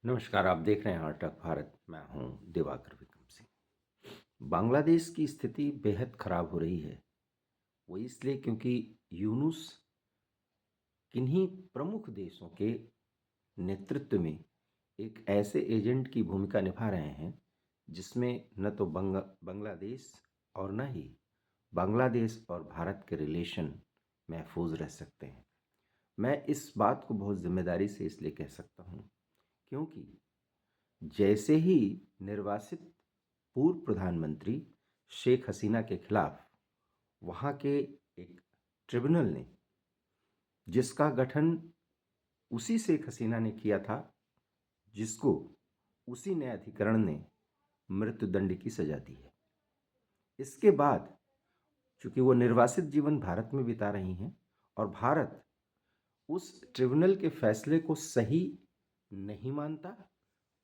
नमस्कार, आप देख रहे हैं आर्टक भारत। मैं हूं दिवाकर विक्रम सिंह। बांग्लादेश की स्थिति बेहद खराब हो रही है। वो इसलिए क्योंकि यूनुस किन्हीं प्रमुख देशों के नेतृत्व में एक ऐसे एजेंट की भूमिका निभा रहे हैं जिसमें न तो बांग्लादेश और न ही बांग्लादेश और भारत के रिलेशन महफूज रह सकते हैं। मैं इस बात को बहुत जिम्मेदारी से इसलिए कह सकता हूँ क्योंकि जैसे ही निर्वासित पूर्व प्रधानमंत्री शेख हसीना के खिलाफ वहाँ के एक ट्रिब्यूनल ने, जिसका गठन उसी शेख हसीना ने किया था जिसको उसी न्यायाधिकरण ने मृत्युदंड की सजा दी है, इसके बाद चूंकि वो निर्वासित जीवन भारत में बिता रही हैं और भारत उस ट्रिब्यूनल के फैसले को सही नहीं मानता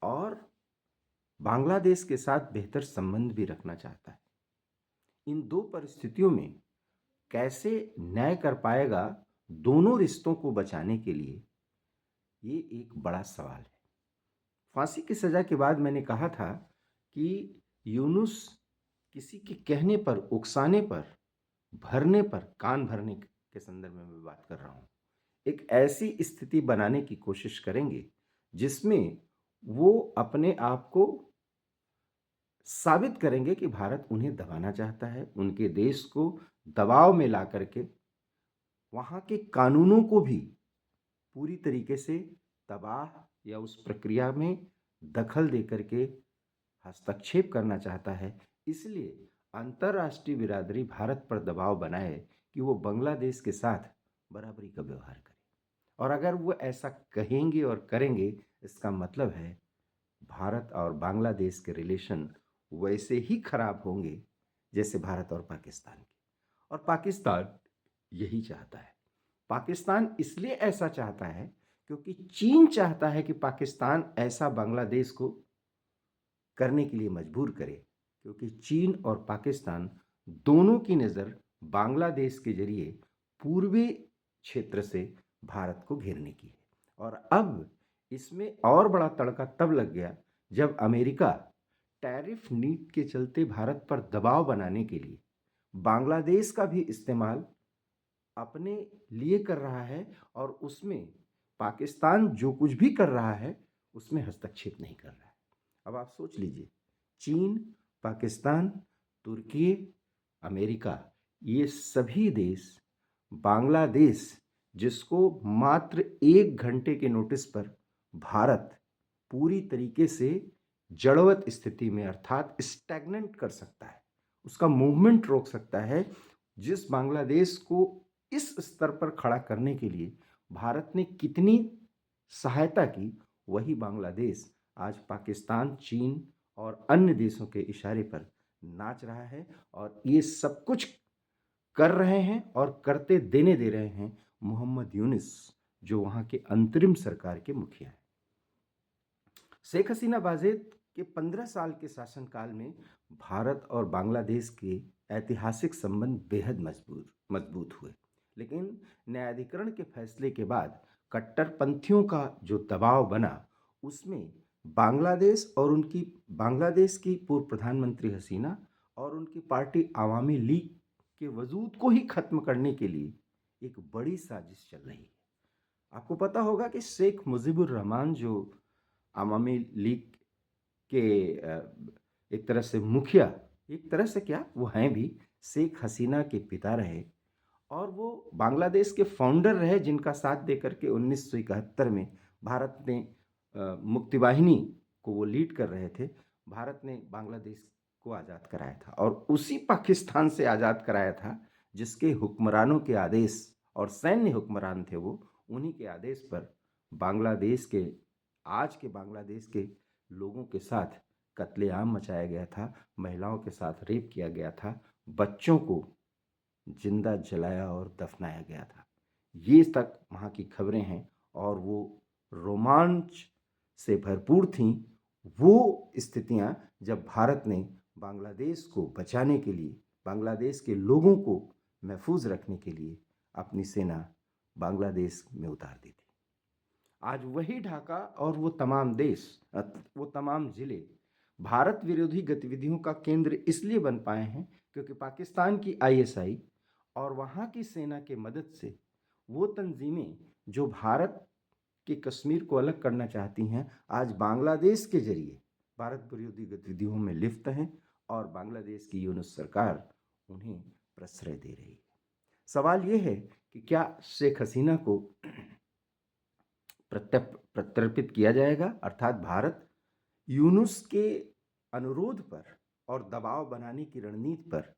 और बांग्लादेश के साथ बेहतर संबंध भी रखना चाहता है। इन दो परिस्थितियों में कैसे न्याय कर पाएगा दोनों रिश्तों को बचाने के लिए, ये एक बड़ा सवाल है। फांसी की सजा के बाद मैंने कहा था कि यूनुस किसी के कहने पर, उकसाने पर, भरने पर, कान भरने के संदर्भ में मैं बात कर रहा हूँ, एक ऐसी स्थिति बनाने की कोशिश करेंगे जिसमें वो अपने आप को साबित करेंगे कि भारत उन्हें दबाना चाहता है, उनके देश को दबाव में ला करके वहाँ के कानूनों को भी पूरी तरीके से तबाह या उस प्रक्रिया में दखल दे करके हस्तक्षेप करना चाहता है। इसलिए अंतर्राष्ट्रीय बिरादरी भारत पर दबाव बनाए कि वो बांग्लादेश के साथ बराबरी का व्यवहार करे, और अगर वो ऐसा कहेंगे और करेंगे, इसका मतलब है भारत और बांग्लादेश के रिलेशन वैसे ही खराब होंगे जैसे भारत और पाकिस्तान के। और पाकिस्तान यही चाहता है। पाकिस्तान इसलिए ऐसा चाहता है क्योंकि चीन चाहता है कि पाकिस्तान ऐसा बांग्लादेश को करने के लिए मजबूर करे, क्योंकि चीन और पाकिस्तान दोनों की नज़र बांग्लादेश के जरिए पूर्वी क्षेत्र से भारत को घेरने की है। और अब इसमें और बड़ा तड़का तब लग गया जब अमेरिका टैरिफ नीति के चलते भारत पर दबाव बनाने के लिए बांग्लादेश का भी इस्तेमाल अपने लिए कर रहा है और उसमें पाकिस्तान जो कुछ भी कर रहा है उसमें हस्तक्षेप नहीं कर रहा है। अब आप सोच लीजिए, चीन, पाकिस्तान, तुर्की, अमेरिका, ये सभी देश बांग्लादेश, जिसको मात्र 1 घंटे के नोटिस पर भारत पूरी तरीके से जड़वत स्थिति में अर्थात स्टैग्नेंट कर सकता है, उसका मूवमेंट रोक सकता है, जिस बांग्लादेश को इस स्तर पर खड़ा करने के लिए भारत ने कितनी सहायता की, वही बांग्लादेश आज पाकिस्तान, चीन और अन्य देशों के इशारे पर नाच रहा है। और ये सब कुछ कर रहे हैं और करते देने दे रहे हैं मोहम्मद यूनुस, जो वहाँ के अंतरिम सरकार के मुखिया हैं। शेख हसीना बाजेद के 15 साल के शासनकाल में भारत और बांग्लादेश के ऐतिहासिक संबंध बेहद मजबूत हुए, लेकिन न्यायाधिकरण के फैसले के बाद कट्टरपंथियों का जो दबाव बना, उसमें बांग्लादेश की पूर्व प्रधानमंत्री हसीना और उनकी पार्टी आवामी लीग के वजूद को ही खत्म करने के लिए एक बड़ी साजिश चल रही है। आपको पता होगा कि शेख मुजीबुर रहमान, जो अवामी लीग के एक तरह से मुखिया, एक तरह से क्या, वो हैं भी, शेख हसीना के पिता रहे और वो बांग्लादेश के फाउंडर रहे, जिनका साथ देकर के 1971 में भारत ने मुक्ति वाहिनी को वो लीड कर रहे थे। भारत ने बांग्लादेश को आज़ाद कराया था और उसी पाकिस्तान से आज़ाद कराया था जिसके हुक्मरानों के आदेश, और सैन्य हुक्मरान थे वो, उन्हीं के आदेश पर बांग्लादेश के, आज के बांग्लादेश के लोगों के साथ कत्लेआम मचाया गया था, महिलाओं के साथ रेप किया गया था, बच्चों को जिंदा जलाया और दफनाया गया था। ये तक वहाँ की खबरें हैं और वो रोमांच से भरपूर थीं वो स्थितियाँ, जब भारत ने बांग्लादेश को बचाने के लिए, बांग्लादेश के लोगों को महफूज रखने के लिए अपनी सेना बांग्लादेश में उतार दी थी। आज वही ढाका और वो तमाम देश, वो तमाम जिले भारत विरोधी गतिविधियों का केंद्र इसलिए बन पाए हैं क्योंकि पाकिस्तान की आईएसआई और वहाँ की सेना के मदद से वो तंजीमें जो भारत के कश्मीर को अलग करना चाहती हैं, आज बांग्लादेश के जरिए भारत विरोधी गतिविधियों में लिप्त हैं और बांग्लादेश की यूनुस सरकार उन्हें प्रश्रय दे रही है। सवाल ये है कि क्या शेख हसीना को प्रत्यर्पित किया जाएगा, अर्थात भारत यूनुस के अनुरोध पर और दबाव बनाने की रणनीति पर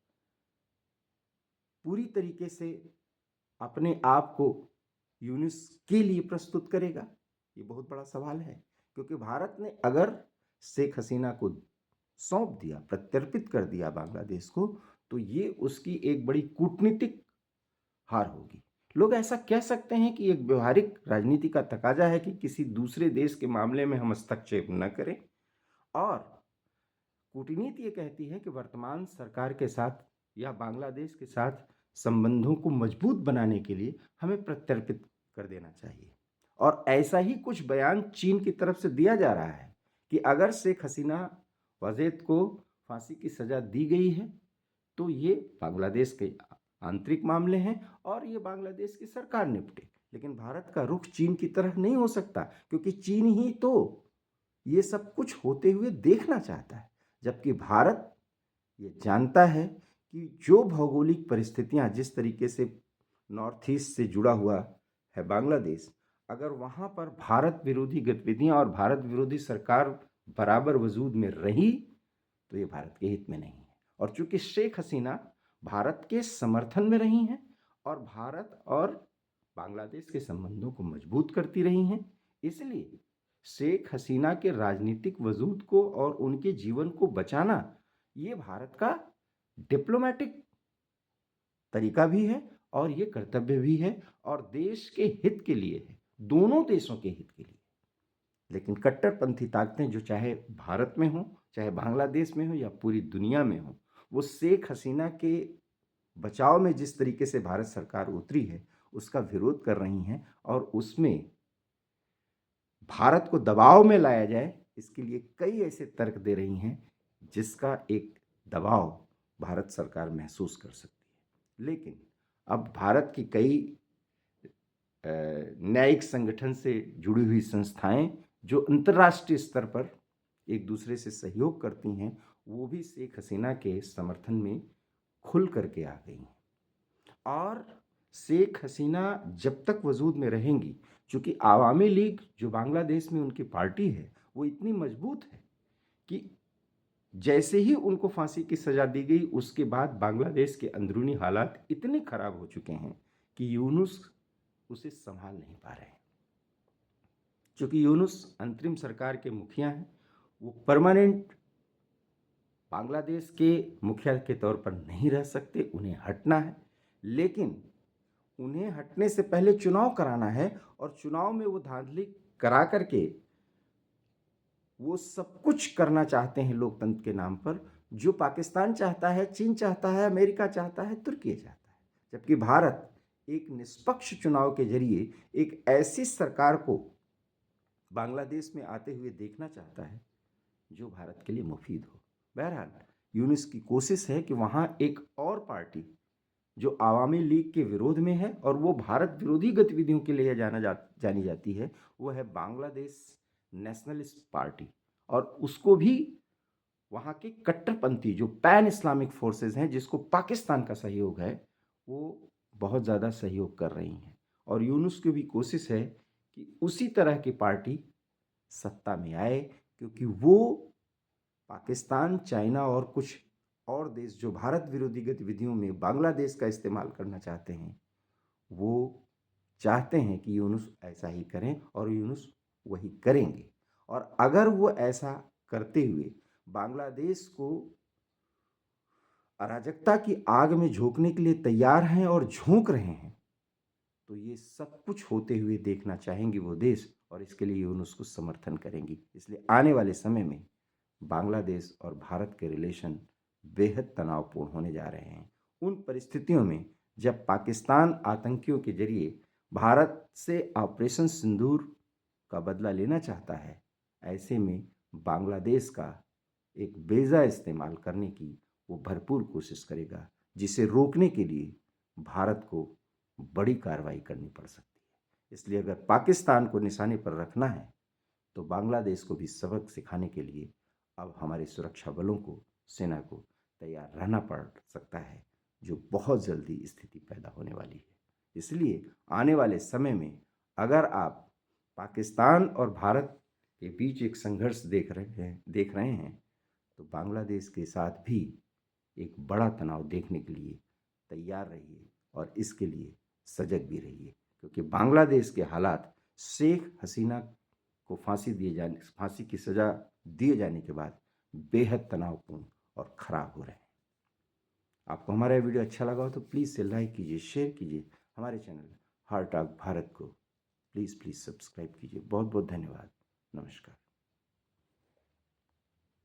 पूरी तरीके से अपने आप को यूनुस के लिए प्रस्तुत करेगा? ये बहुत बड़ा सवाल है, क्योंकि भारत ने अगर शेख हसीना को सौंप दिया, प्रत्यर्पित कर दिया बांग्लादेश को, तो ये उसकी एक बड़ी कूटनीतिक हार होगी। लोग ऐसा कह सकते हैं कि एक व्यवहारिक राजनीति का तकाजा है कि किसी दूसरे देश के मामले में हम हस्तक्षेप न करें, और कूटनीति ये कहती है कि वर्तमान सरकार के साथ या बांग्लादेश के साथ संबंधों को मजबूत बनाने के लिए हमें प्रत्यर्पित कर देना चाहिए। और ऐसा ही कुछ बयान चीन की तरफ से दिया जा रहा है कि अगर शेख हसीना वज़ीद को फांसी की सज़ा दी गई है तो ये बांग्लादेश के आंतरिक मामले हैं और ये बांग्लादेश की सरकार निपटे। लेकिन भारत का रुख चीन की तरफ नहीं हो सकता, क्योंकि चीन ही तो ये सब कुछ होते हुए देखना चाहता है, जबकि भारत ये जानता है कि जो भौगोलिक परिस्थितियां जिस तरीके से नॉर्थ ईस्ट से जुड़ा हुआ है बांग्लादेश, अगर वहाँ पर भारत विरोधी गतिविधियां और भारत विरोधी सरकार बराबर वजूद में रही तो ये भारत के हित में नहीं है। और चूंकि शेख हसीना भारत के समर्थन में रही हैं और भारत और बांग्लादेश के संबंधों को मजबूत करती रही हैं, इसलिए शेख हसीना के राजनीतिक वजूद को और उनके जीवन को बचाना ये भारत का डिप्लोमेटिक तरीका भी है और ये कर्तव्य भी है और देश के हित के लिए है, दोनों देशों के हित के लिए। लेकिन कट्टरपंथी ताकतें जो चाहे भारत में हो, चाहे बांग्लादेश में हो या पूरी दुनिया में हो, वो शेख हसीना के बचाव में जिस तरीके से भारत सरकार उतरी है उसका विरोध कर रही हैं और उसमें भारत को दबाव में लाया जाए इसके लिए कई ऐसे तर्क दे रही हैं जिसका एक दबाव भारत सरकार महसूस कर सकती है। लेकिन अब भारत की कई न्यायिक संगठन से जुड़ी हुई संस्थाएं जो अंतर्राष्ट्रीय स्तर पर एक दूसरे से सहयोग करती हैं, वो भी शेख हसीना के समर्थन में खुल करके आ गई हैं। और शेख हसीना जब तक वजूद में रहेंगी, चूँकि आवामी लीग जो बांग्लादेश में उनकी पार्टी है वो इतनी मजबूत है कि जैसे ही उनको फांसी की सज़ा दी गई उसके बाद बांग्लादेश के अंदरूनी हालात इतने ख़राब हो चुके हैं कि यूनुस उसे संभाल नहीं पा रहे हैं। चूँकि यूनुस अंतरिम सरकार के मुखिया हैं, वो परमानेंट बांग्लादेश के मुखिया के तौर पर नहीं रह सकते, उन्हें हटना है। लेकिन उन्हें हटने से पहले चुनाव कराना है और चुनाव में वो धांधली करा करके वो सब कुछ करना चाहते हैं लोकतंत्र के नाम पर, जो पाकिस्तान चाहता है, चीन चाहता है, अमेरिका चाहता है, तुर्की चाहता है। जबकि भारत एक निष्पक्ष चुनाव के जरिए एक ऐसी सरकार को बांग्लादेश में आते हुए देखना चाहता है जो भारत के लिए मुफीद हो। बहरहाल यूनुस की कोशिश है कि वहाँ एक और पार्टी जो आवामी लीग के विरोध में है और वो भारत विरोधी गतिविधियों के लिए जानी जाती है, वो है बांग्लादेश नेशनलिस्ट पार्टी, और उसको भी वहाँ के कट्टरपंथी जो पैन इस्लामिक फोर्सेस हैं जिसको पाकिस्तान का सहयोग है वो बहुत ज़्यादा सहयोग कर रही हैं। और यूनुस की भी कोशिश है कि उसी तरह की पार्टी सत्ता में आए, क्योंकि वो पाकिस्तान, चाइना और कुछ और देश जो भारत विरोधी गतिविधियों में बांग्लादेश का इस्तेमाल करना चाहते हैं, वो चाहते हैं कि यूनुस ऐसा ही करें और यूनुस वही करेंगे। और अगर वो ऐसा करते हुए बांग्लादेश को अराजकता की आग में झोंकने के लिए तैयार हैं और झोंक रहे हैं, तो ये सब कुछ होते हुए देखना चाहेंगे वो देश, और इसके लिए यूनुस को समर्थन करेंगी। इसलिए आने वाले समय में बांग्लादेश और भारत के रिलेशन बेहद तनावपूर्ण होने जा रहे हैं। उन परिस्थितियों में जब पाकिस्तान आतंकियों के जरिए भारत से ऑपरेशन सिंदूर का बदला लेना चाहता है, ऐसे में बांग्लादेश का एक बेजा इस्तेमाल करने की वो भरपूर कोशिश करेगा, जिसे रोकने के लिए भारत को बड़ी कार्रवाई करनी पड़ सकती है। इसलिए अगर पाकिस्तान को निशाने पर रखना है तो बांग्लादेश को भी सबक सिखाने के लिए अब हमारे सुरक्षा बलों को, सेना को तैयार रहना पड़ सकता है, जो बहुत जल्दी स्थिति पैदा होने वाली है। इसलिए आने वाले समय में अगर आप पाकिस्तान और भारत के बीच एक संघर्ष देख रहे हैं तो बांग्लादेश के साथ भी एक बड़ा तनाव देखने के लिए तैयार रहिए और इसके लिए सजग भी रहिए, क्योंकि बांग्लादेश के हालात शेख हसीना को फांसी की सजा दिए जाने के बाद बेहद तनावपूर्ण और खराब हो रहे हैं। आपको हमारा वीडियो अच्छा लगा हो तो प्लीज़ से लाइक कीजिए, शेयर कीजिए। हमारे चैनल हार्ट ऑफ भारत को प्लीज़ सब्सक्राइब कीजिए। बहुत बहुत धन्यवाद। नमस्कार।